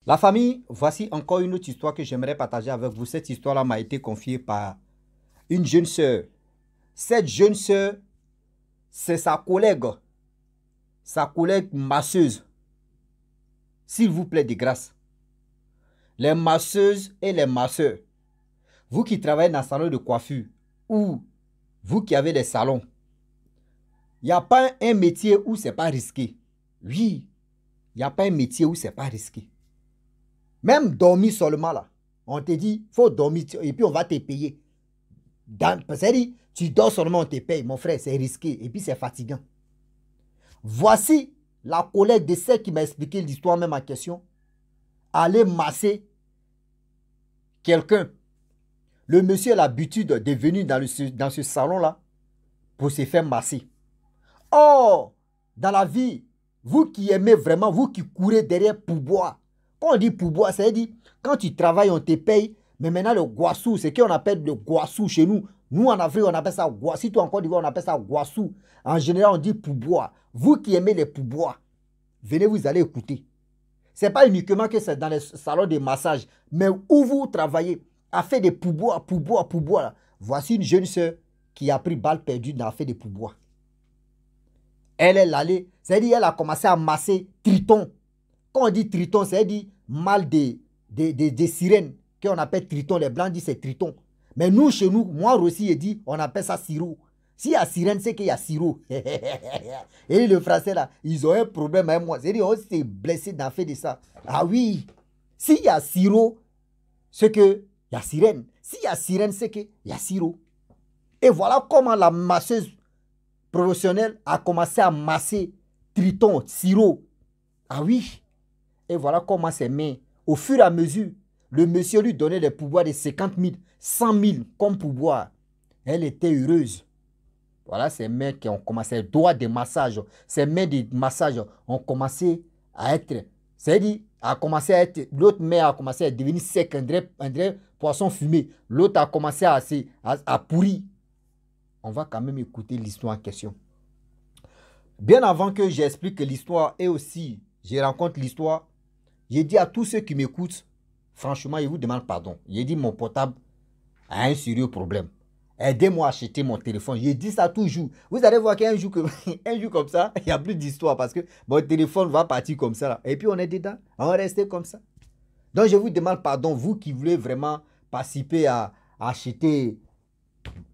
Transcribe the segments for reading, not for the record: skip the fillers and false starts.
La famille, voici encore une autre histoire que j'aimerais partager avec vous. Cette histoire-là m'a été confiée par une jeune sœur. Cette jeune sœur, c'est sa collègue masseuse. S'il vous plaît, de grâce. Les masseuses et les masseurs, vous qui travaillez dans un salon de coiffure ou vous qui avez des salons, il n'y a pas un métier où ce n'est pas risqué. Oui, il n'y a pas un métier où ce n'est pas risqué. Même dormir seulement là. On te dit, il faut dormir et puis on va te payer. C'est-à-dire, tu dors seulement, on te paye. Mon frère, c'est risqué et puis c'est fatigant. Voici la collègue de celle qui m'a expliqué l'histoire même en question. Aller masser quelqu'un. Le monsieur a l'habitude de venir dans ce salon-là pour se faire masser. Or, dans la vie, vous qui aimez vraiment, vous qui courez derrière pourboire. Quand on dit pourboire, c'est-à-dire, quand tu travailles, on te paye. Mais maintenant, le guassou, c'est qu'on appelle le guassou chez nous. Nous, en Afrique, on appelle ça guassou. Si toi, en Côte d'Ivoire, on appelle ça guassou. En général, on dit pourboire. Vous qui aimez les pourboires, venez, vous allez écouter. Ce n'est pas uniquement que c'est dans les salons de massage, mais où vous travaillez, à faire des pourboires. Voici une jeune soeur qui a pris balle perdue dans la fait des pourboires. Elle est allée, c'est-à-dire elle a commencé à masser triton. Quand on dit triton, c'est-à-dire mal des sirènes, qu'on appelle triton. Les blancs disent c'est triton. Mais nous, chez nous, moi aussi, il dit, on appelle ça sirop. S'il y a sirène, c'est qu'il y a sirop. Et le français là, ils ont un problème avec moi. C'est-à-dire, on s'est blessé dans le fait de ça. Ah oui, s'il y a sirop, c'est qu'il y a sirène. S'il y a sirène, c'est qu'il y a sirop. Et voilà comment la masseuse professionnelle a commencé à masser triton, sirop. Ah oui. Et voilà comment c'est mis. Au fur et à mesure, le monsieur lui donnait des pourboires de 50 000, 100 000 comme pourboire. Elle était heureuse. Voilà ces mains qui ont commencé, les doigts de massage, ces mains de massage ont commencé à être, c'est-à-dire, l'autre main a commencé à devenir sec, un vrai poisson fumé. L'autre a commencé à pourrir. On va quand même écouter l'histoire en question. Bien avant que j'explique l'histoire et aussi, je rencontre l'histoire, j'ai dit à tous ceux qui m'écoutent, franchement, je vous demande pardon. J'ai dit mon portable a un sérieux problème. Aidez-moi à acheter mon téléphone. Je dis ça toujours. Vous allez voir qu'un jour, un jour comme ça, il n'y a plus d'histoire parce que mon téléphone va partir comme ça. Là. Et puis on est dedans. On va rester comme ça. Donc je vous demande pardon, vous qui voulez vraiment participer à acheter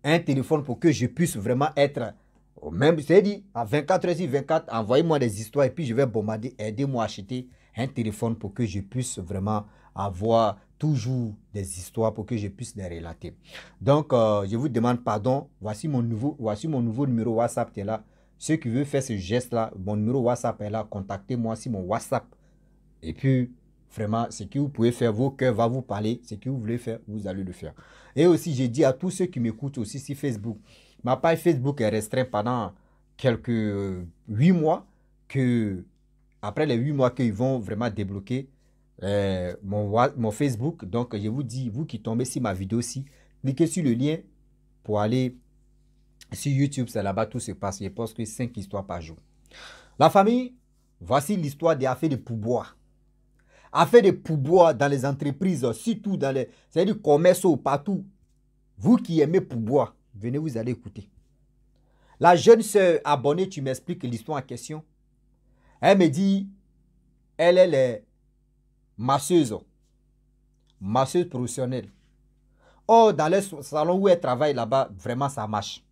un téléphone pour que je puisse vraiment être au même. C'est-à-dire, à 24 h sur 24, envoyez-moi des histoires et puis je vais bombarder. Aidez-moi à acheter un téléphone pour que je puisse vraiment avoir toujours des histoires pour que je puisse les relater. Donc, je vous demande pardon. Voici mon nouveau numéro WhatsApp qui est là. Ceux qui veulent faire ce geste-là, mon numéro WhatsApp est là. Contactez-moi sur mon WhatsApp. Et puis, vraiment, ce que vous pouvez faire, vos cœurs vont vous parler. Ce que vous voulez faire, vous allez le faire. Et aussi, j'ai dit à tous ceux qui m'écoutent aussi sur Facebook. Ma page Facebook est restreinte pendant quelques 8 mois. Après les 8 mois qu'ils vont vraiment débloquer mon Facebook. Donc, je vous dis, vous qui tombez sur ma vidéo aussi, cliquez sur le lien pour aller sur YouTube. C'est là-bas tout se passe. Je poste que 5 histoires par jour. La famille, voici l'histoire des affaires de pourboire. Affaires de pourboire dans les entreprises, surtout dans les commerces partout. Vous qui aimez pourboire, venez, vous allez écouter. La jeune sœur abonnée, tu m'expliques l'histoire en question. Elle me dit, elle est masseuse professionnelle. Or, dans le salon où elle travaille là-bas, vraiment ça marche.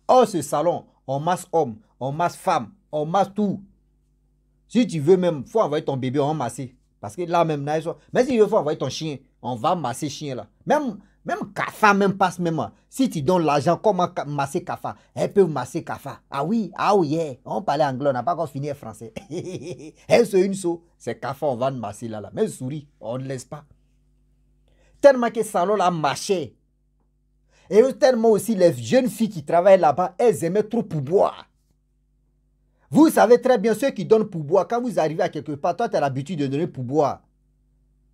Or, ce salon, on masse hommes, on masse femmes, on masse tout. Si tu veux même, il faut envoyer ton bébé, on va masser. Parce que là même, mais si tu veux, faut envoyer ton chien, on va masser chien là. Même Kafa même passe même. Si tu donnes l'argent, comment masser Kafa? Elle peut masser Kafa. Ah oui, yeah. On parlait anglais, on n'a pas encore fini français. Elle c'est une so, c'est Kafa, on va masser là. Mais souris, on ne laisse pas. Tellement que le salon là marchait. Et tellement aussi les jeunes filles qui travaillent là-bas, elles aimaient trop pourboire. Vous savez très bien ceux qui donnent pourboire. Quand vous arrivez à quelque part, toi tu as l'habitude de donner pourboire.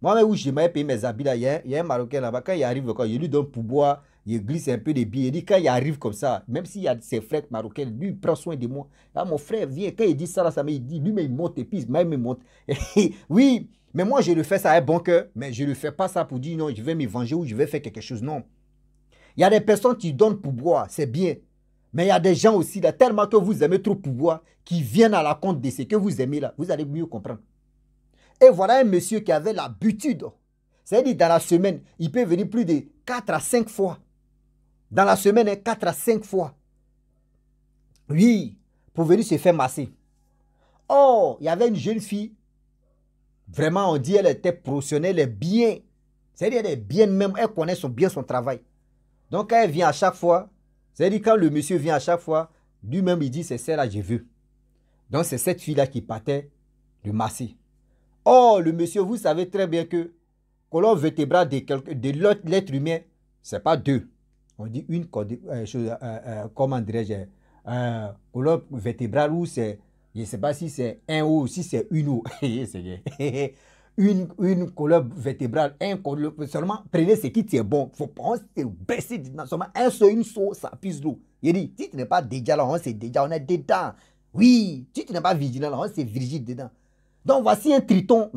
Moi-même, où j'aimerais payer mes habits là, il y a un Marocain là-bas, quand il arrive, quand je lui donne pourboire, il glisse un peu des billets. Il dit, quand il arrive comme ça, même s'il y a ses frères marocains, lui, il prend soin de moi. Là, mon frère vient, quand il dit ça, là, ça il dit, lui, mais il monte et puis même il monte. Oui, mais moi, je le fais ça à un bon cœur, mais je ne le fais pas ça pour dire, non, je vais me venger ou je vais faire quelque chose. Non. Il y a des personnes qui donnent pour boire, c'est bien. Mais il y a des gens aussi, là, tellement que vous aimez trop pour boire, qui viennent à la compte de ce que vous aimez là. Vous allez mieux comprendre. Et voilà un monsieur qui avait l'habitude. C'est-à-dire, dans la semaine, il peut venir plus de 4 à 5 fois. Dans la semaine, 4 à 5 fois. Oui, pour venir se faire masser. Oh, il y avait une jeune fille. Vraiment, on dit elle était professionnelle, elle est bien. C'est-à-dire, elle est bien même, elle connaît bien son travail. Donc, quand elle vient à chaque fois, c'est-à-dire, quand le monsieur vient à chaque fois, lui-même, il dit, c'est celle-là, j'ai vu. Donc, c'est cette fille-là qui partait le masser. Oh, le monsieur, vous savez très bien que colonne vertébrale de l'être humain, ce n'est pas deux. On dit une comment dirais-je, colonne vertébrale ou c'est, je ne sais pas si c'est un ou si c'est une ou. une colonne vertébrale, seulement prenez ce qui tient bon. Il faut pas se baisser seulement un seul, une sauce, ça pisse l'eau. Il dit, si tu n'es pas déjà là, on est déjà, on est dedans. Oui, si tu n'es pas vigilant là, on est virgile dedans. Donc, voici un triton.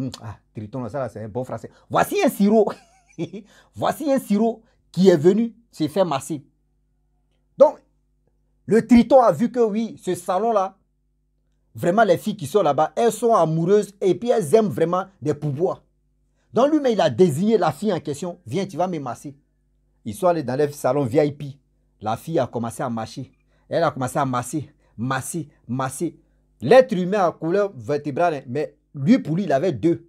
Triton, ça, c'est un bon français. Voici un sirop. Voici un sirop qui est venu se faire masser. Donc, le triton a vu que oui, ce salon-là, vraiment, les filles qui sont là-bas, elles sont amoureuses et puis elles aiment vraiment des pouvoirs. Donc, lui-même, il a désigné la fille en question. Viens, tu vas me masser. Ils sont allés dans le salon VIP. La fille a commencé à marcher. Elle a commencé à masser, masser, masser. L'être humain à couleur vertébrale, mais lui, pour lui, il avait deux.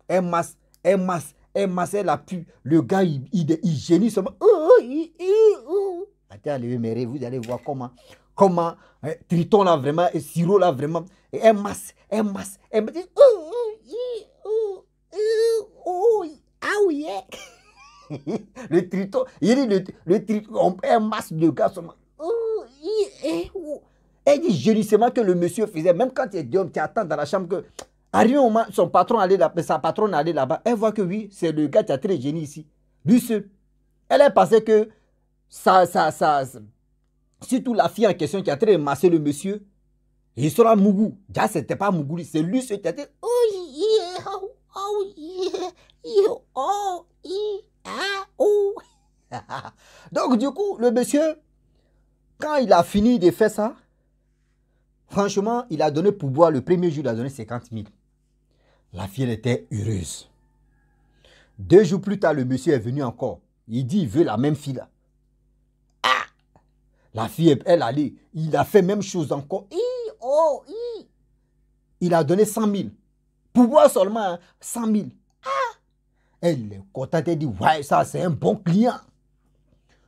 Elle masse, elle masse, elle masse, elle a pu. Le gars, il gémit seulement. Attends, vous allez voir comment Triton là vraiment, et Siro là vraiment, et elle masse, elle masse, elle me dit, le Triton, il dit le Triton, elle masse le gars seulement. Elle dit gémissement que le monsieur faisait, même quand tu attends dans la chambre que, arrivé au moment, son patron allait là, sa patronne allait là-bas, elle voit que oui, c'est le gars qui a très génie ici. Lui seul. Elle a pensé que surtout la fille en question qui a très massé le monsieur, il sera Mougou. Déjà, c'était pas Mougou, c'est lui seul qui a dit, Donc, du coup, le monsieur, quand il a fini de faire ça, franchement, il a donné pour boire le premier jour, il a donné 50 000. La fille, elle était heureuse. 2 jours plus tard, le monsieur est venu encore. Il dit, il veut la même fille là. La fille, elle allait. Il a fait même chose encore. Il a donné 100 000. Pour boire seulement 100 000. Elle est contente, elle dit, ouais, ça c'est un bon client.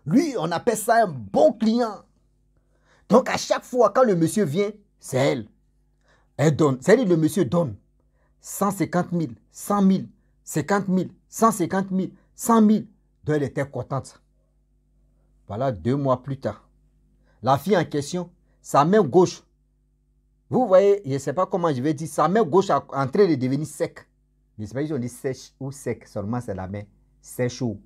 Lui, on appelle ça un bon client. Donc, à chaque fois, quand le monsieur vient, c'est elle. Elle donne. C'est-à-dire, le monsieur donne 150 000, 100 000, 50 000, 150 000, 100 000. Donc, elle était contente. Voilà, 2 mois plus tard. La fille en question, sa main gauche, vous voyez, je ne sais pas comment je vais dire, sa main gauche est en train de devenir sec. Je ne sais pas si on dit sèche ou sec, seulement c'est la main sèche ou.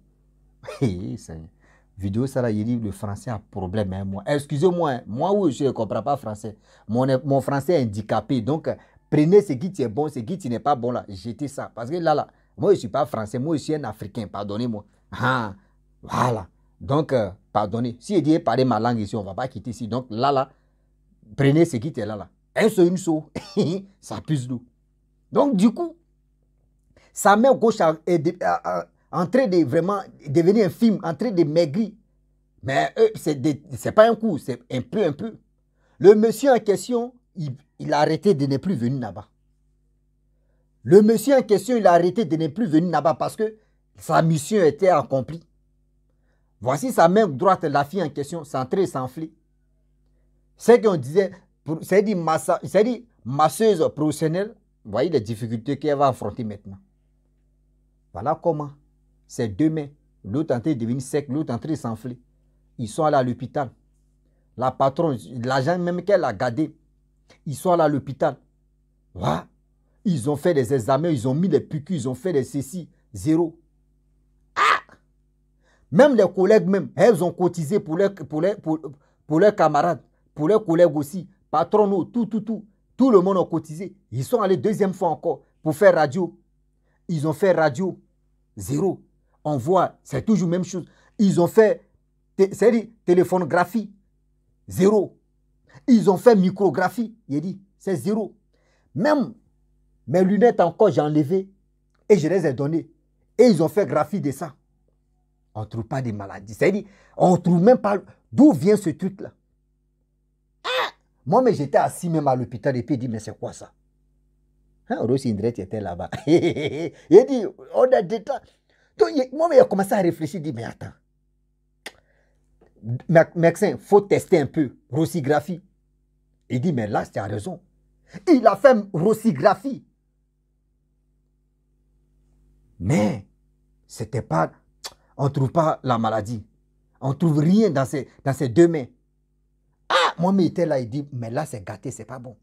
Vidéo, ça là, il dit le français a problème. Hein, moi. Excusez-moi, moi oui, je ne comprends pas français. Mon français est handicapé. Donc, prenez ce qui est bon, ce qui n'est pas bon là, jetez ça. Parce que là, moi je ne suis pas français, moi je suis un Africain, pardonnez-moi. Voilà. Donc, pardonnez. Si je dis parler ma langue ici, on ne va pas quitter ici. Donc, là, prenez ce qui est là. Un seul, une seule, ça pisse l'eau. Donc, du coup, sa main gauche est en train de vraiment devenir un film, en train de maigrir. Mais c'est pas un coup, c'est un peu. Le monsieur en question, il a arrêté de ne plus venir là-bas. Le monsieur en question, il a arrêté de ne plus venir là-bas parce que sa mission était accomplie. Voici sa main droite, la fille en question, s'entrer et s'enfler. C'est qu'on disait, c'est dit masseuse professionnelle, vous voyez les difficultés qu'elle va affronter maintenant. Voilà comment ces 2 mains, l'autre en train de devenir sec, l'autre en train de s'enfler. Ils sont allés à l'hôpital. La patronne, l'agent même qu'elle a gardé, ils sont allés à l'hôpital. Voilà. Ils ont fait des examens, ils ont mis les piqûres, ils ont fait des ceci, 0. Même les collègues, même, elles ont cotisé pour leurs camarades, pour leurs collègues aussi, patrons, tout. Tout le monde a cotisé. Ils sont allés deuxième fois encore pour faire radio. Ils ont fait radio, zéro. On voit, c'est toujours la même chose. Ils ont fait téléphonographie, zéro. Ils ont fait micrographie, il dit, c'est zéro. Même mes lunettes encore, j'ai enlevé et je les ai données. Et ils ont fait graphie de ça. On ne trouve pas de maladies. C'est-à-dire, on ne trouve même pas d'où vient ce truc-là. Ah! Moi, mais j'étais assis même à l'hôpital et puis il dit, mais c'est quoi ça? Hein, Rossi Indret était là-bas. Il dit, on a des temps. Donc, moi, il a commencé à réfléchir, il dit, mais attends. Médecin, il faut tester un peu. Rossigraphie. Il dit, mais là, tu as raison. Il a fait rossigraphie. Mais, c'était pas... On ne trouve pas la maladie. On ne trouve rien dans ces deux mains. Ah, moi, il était là, il dit, mais là, c'est gâté, c'est pas bon.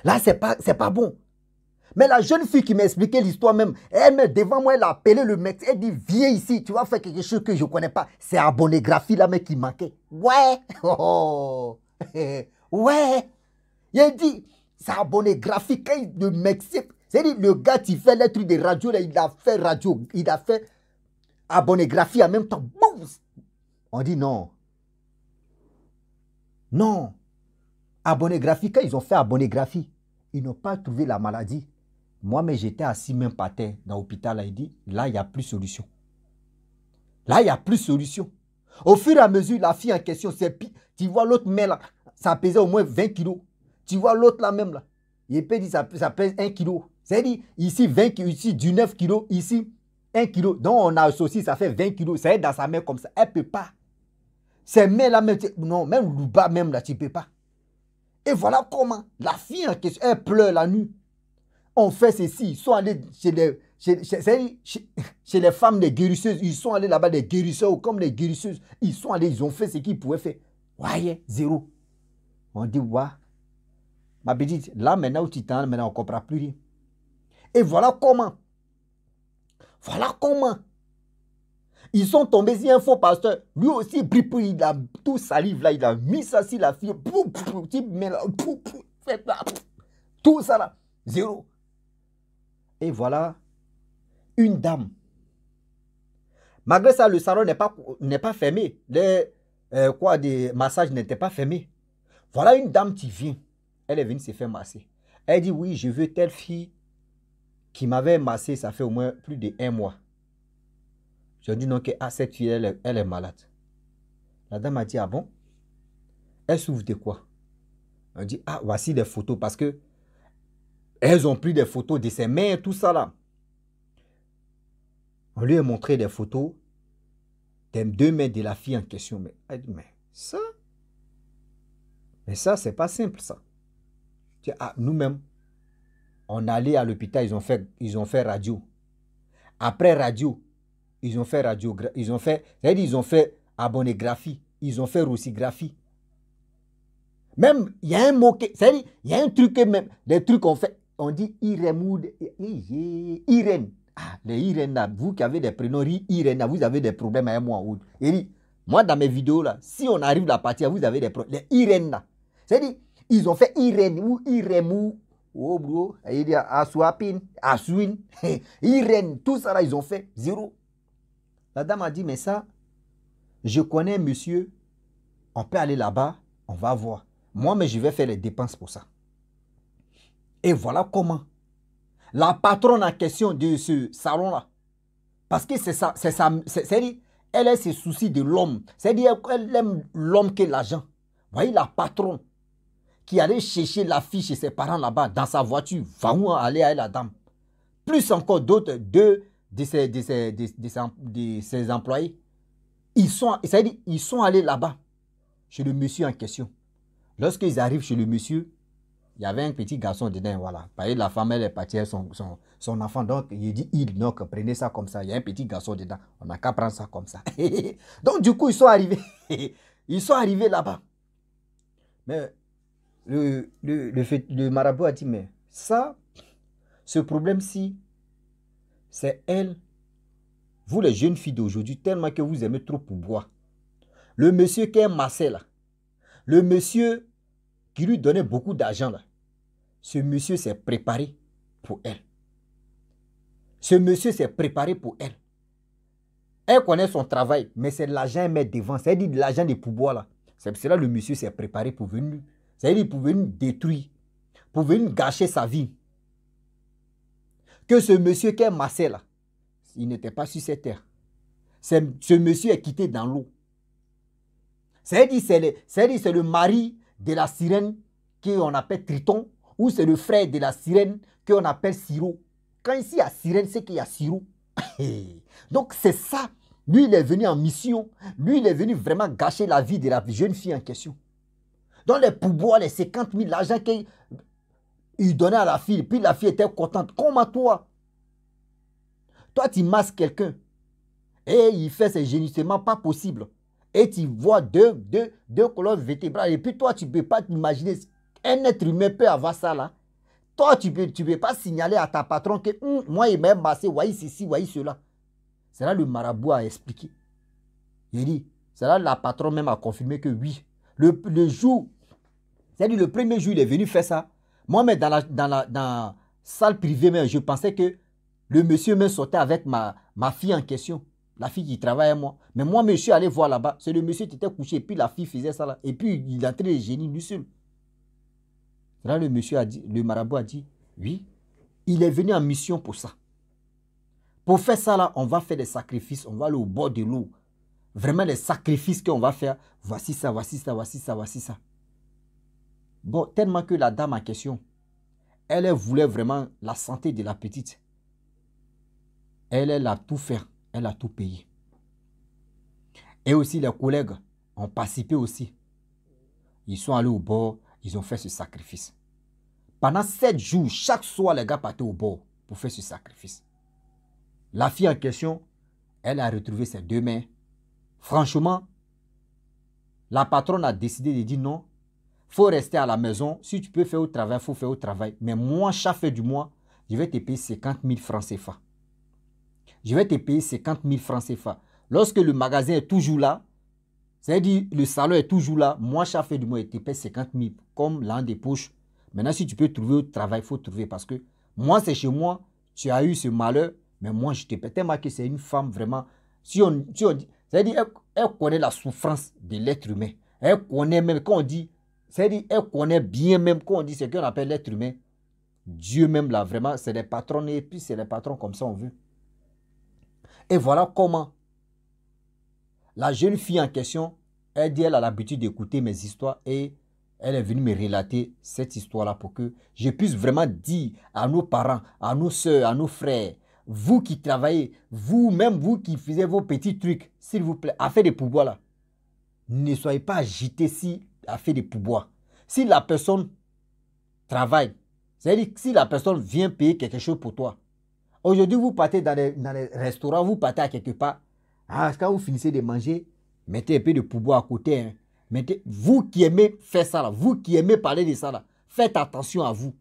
Là, c'est pas bon. Mais la jeune fille qui m'a expliqué l'histoire même, elle met devant moi, elle a appelé le mec, elle dit, viens ici, tu vas faire quelque chose que je ne connais pas. C'est abonnégraphie là, mais qui manquait. Ouais, oh, ouais. Il dit, c'est abonnégraphie, quand le mec, c'est-à-dire le gars qui fait les trucs de radio, là, il a fait radio, il a fait abonnégraphie en même temps. Boum. On dit non. Non. Abonnégraphie, quand ils ont fait abonnégraphie, ils n'ont pas trouvé la maladie. Moi, mais j'étais assis même par terre dans l'hôpital, là, il dit, là, il n'y a plus de solution. Là, il n'y a plus de solution. Au fur et à mesure, la fille en question, c'est pire. Tu vois l'autre main là, ça pesait au moins 20 kilos. Tu vois l'autre là même là, il peut dire ça pèse 1 kilo. C'est-à-dire, ici 20 kilos, ici 19 kilos, ici 1 kilo. Donc, on a associé, ça fait 20 kilos. Ça est dans sa main comme ça. Elle ne peut pas. Ces mains là, même, non, même le bas même là, tu ne peux pas. Et voilà comment la fille en question, elle pleure la nuit. On fait ceci, ils sont allés chez les femmes, les guérisseuses, ils sont allés là-bas, les guérisseurs, comme les guérisseuses, ils sont allés, ils ont fait ce qu'ils pouvaient faire. Voyez, zéro. On dit, ouais. Ma petite, là maintenant où tu t'en, maintenant on ne comprend plus rien. Et voilà comment. Voilà comment. Ils sont tombés sur un faux pasteur. Lui aussi, il a tout salive là, il a mis ça sur la fille. Tout ça là, zéro. Et voilà, une dame. Malgré ça, le salon n'est pas fermé. Les massages n'étaient pas fermés. Voilà une dame qui vient. Elle est venue se faire masser. Elle dit, oui, je veux telle fille qui m'avait massé, ça fait au moins plus d'1 mois. Je dis non, que cette fille, elle est malade. La dame a dit, ah bon? Elle souffre de quoi? Elle dit, ah, voici des photos, parce que elles ont pris des photos de ses mains, tout ça là. On lui a montré des photos des 2 mains de la fille en question. Mais elle dit, mais ça, c'est pas simple ça. Ah, nous-mêmes, on allait à l'hôpital, ils ont fait radio. Après radio, ils ont fait ils ont fait abonnégraphie, ils ont fait rossigraphie. Même, il y a un mot, c'est-à-dire, il y a un truc même, des trucs qu'on fait, on dit Irène. Ah, les Irène là, vous qui avez des prénoms Irène, vous avez des problèmes avec moi. Et moi, dans mes vidéos là, si on arrive à la partie, vous avez des problèmes. Les Irène là, c'est-à-dire, ils ont fait Irène ou Irène. Oh bro, il dit Aswapin, Aswin, Irène, tout ça là, ils ont fait zéro. La dame a dit, mais ça, je connais monsieur, on peut aller là-bas, on va voir. Moi, mais je vais faire les dépenses pour ça. Et voilà comment la patronne en question de ce salon-là, parce que c'est ça, c'est-à-dire, elle a ses soucis de l'homme, c'est-à-dire qu'elle aime l'homme que l'argent. Vous voyez la patronne qui allait chercher la fille chez ses parents là-bas, dans sa voiture, va où aller à la dame. Plus encore d'autres, 2 de ses employés, ils sont allés là-bas, chez le monsieur en question. Lorsqu'ils arrivent chez le monsieur, il y avait un petit garçon dedans, voilà. La femme, elle est partie avec son enfant, donc il dit, donc prenez ça comme ça, il y a un petit garçon dedans, on n'a qu'à prendre ça comme ça. Donc du coup, ils sont arrivés, là-bas. Mais le marabout a dit, mais ça, ce problème-ci, c'est elle, Vous les jeunes filles d'aujourd'hui, tellement que vous aimez trop pour boire. Le monsieur qui est massé là, le monsieur qui lui donnait beaucoup d'argent là, ce monsieur s'est préparé pour elle. Ce monsieur s'est préparé pour elle. Elle connaît son travail, mais c'est de l'argent qu'elle met devant. C'est-à-dire de l'argent des pourboires là. C'est cela le monsieur s'est préparé pour venir. C'est-à-dire pour venir détruire, pour venir gâcher sa vie. Que ce monsieur qui est massé là, il n'était pas sur cette terre. Ce monsieur est quitté dans l'eau. C'est-à-dire c'est le mari de la sirène qu'on appelle Triton, ou c'est le frère de la sirène qu'on appelle Siro. Quand ici il y a sirène, c'est qu'il y a Siro. Donc c'est ça. Lui, il est venu en mission. Lui, il est venu vraiment gâcher la vie de la jeune fille en question. Dans les pourboires, les 50 000, l'argent qu'il donnait à la fille, puis la fille était contente. Comme à toi. Toi, tu masses quelqu'un et il fait ses génissements pas possible. Et tu vois deux colonnes vertébrales. Et puis toi, tu ne peux pas t'imaginer. Un être humain peut avoir ça là. Toi, tu peux pas signaler à ta patron que moi, il m'a massé, voyez ceci, voyez cela. C'est là le marabout a expliqué. Il dit, c'est là la patronne même a confirmé que oui. Le jour, c'est-à-dire le premier jour, il est venu faire ça. Moi, mais dans la salle privée, même, je pensais que le monsieur me sortait avec ma fille en question. La fille qui travaille avec moi. Mais moi, je suis allé voir là-bas. C'est le monsieur qui était couché. Et puis la fille faisait ça là. Et puis il entrait les génies lui seul. Là, le monsieur a dit, le marabout a dit, oui, il est venu en mission pour ça. Pour faire ça là, on va faire des sacrifices. On va aller au bord de l'eau. Vraiment les sacrifices qu'on va faire. Voici ça, voici ça, voici ça, voici ça. Bon, tellement que la dame en question, elle voulait vraiment la santé de la petite. Elle a tout fait. Elle a tout payé. Et aussi les collègues ont participé aussi. Ils sont allés au bord, ils ont fait ce sacrifice. Pendant 7 jours, chaque soir, les gars partaient au bord pour faire ce sacrifice. La fille en question, elle a retrouvé ses 2 mains. Franchement, la patronne a décidé de dire non, il faut rester à la maison. Si tu peux faire au travail, il faut faire au travail. Mais moi, chaque fin du mois, je vais te payer 50 000 francs CFA. Je vais te payer 50 000 francs CFA. Lorsque le magasin est toujours là, c'est-à-dire le salon est toujours là, moi, chaque fin du mois, je te paye 50 000 comme l'an des poches. Maintenant, si tu peux trouver au travail, il faut trouver parce que moi, c'est chez moi, tu as eu ce malheur, mais moi, je te paye. Tellement que c'est une femme vraiment. C'est-à-dire, elle connaît la souffrance de l'être humain. Elle connaît même, quand on dit, c'est-à-dire, elle connaît bien même, quand on dit ce qu'on appelle l'être humain. Dieu même, là, vraiment, c'est des patrons, et puis c'est des patrons comme ça, on veut. Et voilà comment la jeune fille en question, elle dit, elle a l'habitude d'écouter mes histoires et elle est venue me relater cette histoire-là pour que je puisse vraiment dire à nos parents, à nos soeurs, à nos frères, vous qui travaillez, vous-même, vous qui faisiez vos petits trucs, s'il vous plaît, à faire des pourboires là, ne soyez pas agités à faire des pourboires. Si la personne travaille, c'est-à-dire si la personne vient payer quelque chose pour toi, aujourd'hui vous partez dans les restaurants, vous partez à quelque part, quand vous finissez de manger, mettez un peu de pourboire à côté. Hein. Vous qui aimez faire ça, là, vous qui aimez parler de ça, là, faites attention à vous.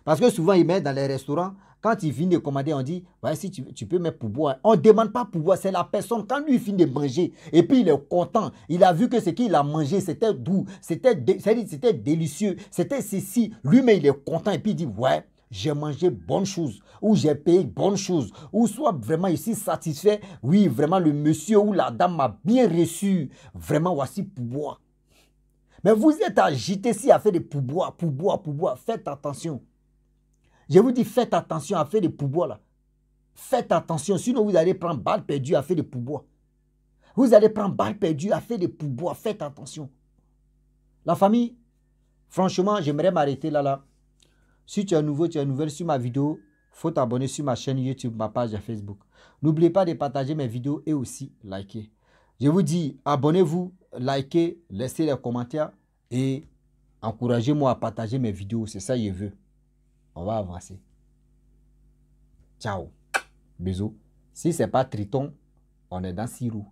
Parce que souvent, ils mettent dans les restaurants, quand ils finissent de commander, on dit, ouais, si tu peux mettre pourboire. On ne demande pas pourboire, c'est la personne. Quand lui, il finit de manger, et puis il est content, il a vu que ce qu'il a mangé, c'était doux, c'était délicieux, c'était ceci. Lui-même, il est content, et puis il dit, ouais, j'ai mangé bonne chose, ou j'ai payé bonne chose, ou soit vraiment ici satisfait, oui, vraiment le monsieur ou la dame m'a bien reçu, vraiment voici pourboire. Mais vous êtes agité ici à faire des pourboires, faites attention. Je vous dis, faites attention à faire des pourboires là. Faites attention, sinon vous allez prendre balle perdue à faire des pourboires. Vous allez prendre balle perdue à faire des pourboires, faites attention. La famille, franchement, j'aimerais m'arrêter là. Si tu es nouveau, tu es nouvelle sur ma vidéo, il faut t'abonner sur ma chaîne YouTube, ma page Facebook. N'oubliez pas de partager mes vidéos et aussi liker. Je vous dis, abonnez-vous, likez, laissez les commentaires et encouragez-moi à partager mes vidéos. C'est ça que je veux. On va avancer. Ciao. Bisous. Si ce n'est pas Triton, on est dans Sirou.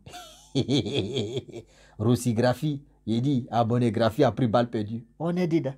Rossigraphie, il dit abonnégraphie a pris balle perdue. On est dedans.